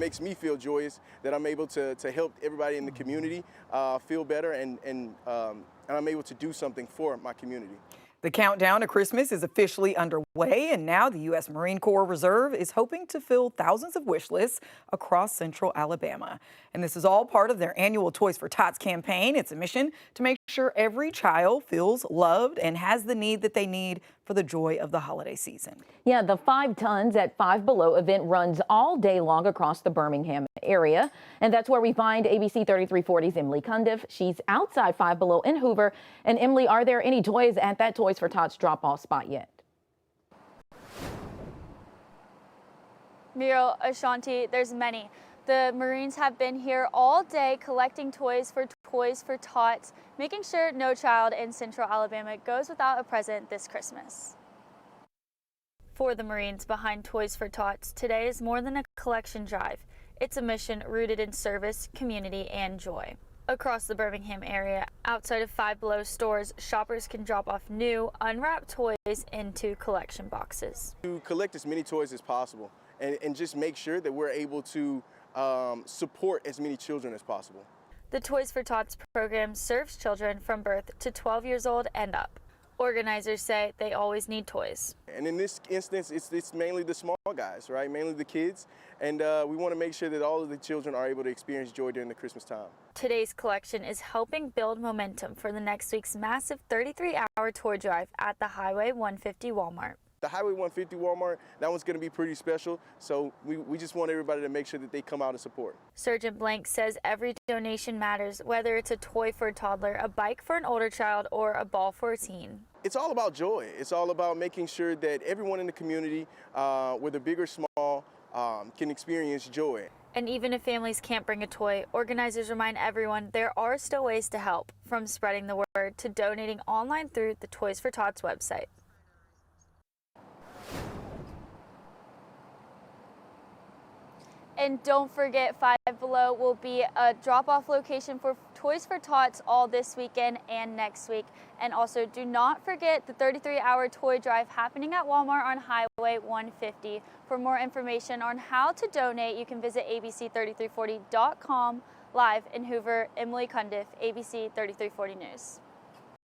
makes me feel joyous that I'm able to help everybody in the community feel better, and I'm able to do something for my community. The countdown to Christmas is officially underway, and now the U.S. Marine Corps Reserve is hoping to fill thousands of wish lists across central Alabama. And this is all part of their annual Toys for Tots campaign. It's a mission to make sure every child feels loved and has the need that they need for the joy of the holiday season. Yeah, the 5 Tons at 5 Below event runs all day long across the Birmingham area. And that's where we find ABC 3340's Emily Cundiff. She's outside 5 Below in Hoover. And Emily, are there any toys at that Toys for Tots drop-off spot yet? Muriel, Ashanti, there's many. The Marines have been here all day collecting toys for Tots, making sure no child in central Alabama goes without a present this Christmas. For the Marines behind Toys for Tots, today is more than a collection drive. It's a mission rooted in service, community, and joy. Across the Birmingham area, outside of 5 Below stores, shoppers can drop off new, unwrapped toys into collection boxes. To collect as many toys as possible and just make sure that we're able to support as many children as possible. The Toys for Tots program serves children from birth to 12 years old and up. Organizers say they always need toys. And in this instance, it's mainly the small guys, right? Mainly the kids. And we want to make sure that all of the children are able to experience joy during the Christmas time. Today's collection is helping build momentum for the next week's massive 33-hour toy drive at the Highway 150 Walmart. The Highway 150 Walmart, that one's going to be pretty special, so we just want everybody to make sure that they come out and support. Sergeant Blank says every donation matters, whether it's a toy for a toddler, a bike for an older child, or a ball for a teen. It's all about joy. It's all about making sure that everyone in the community, whether big or small, can experience joy. And even if families can't bring a toy, organizers remind everyone there are still ways to help, from spreading the word to donating online through the Toys for Tots website. And don't forget, 5 Below will be a drop-off location for Toys for Tots all this weekend and next week. And also, do not forget the 33-hour toy drive happening at Walmart on Highway 150. For more information on how to donate, you can visit abc3340.com. Live in Hoover, Emily Cundiff, ABC 3340 News.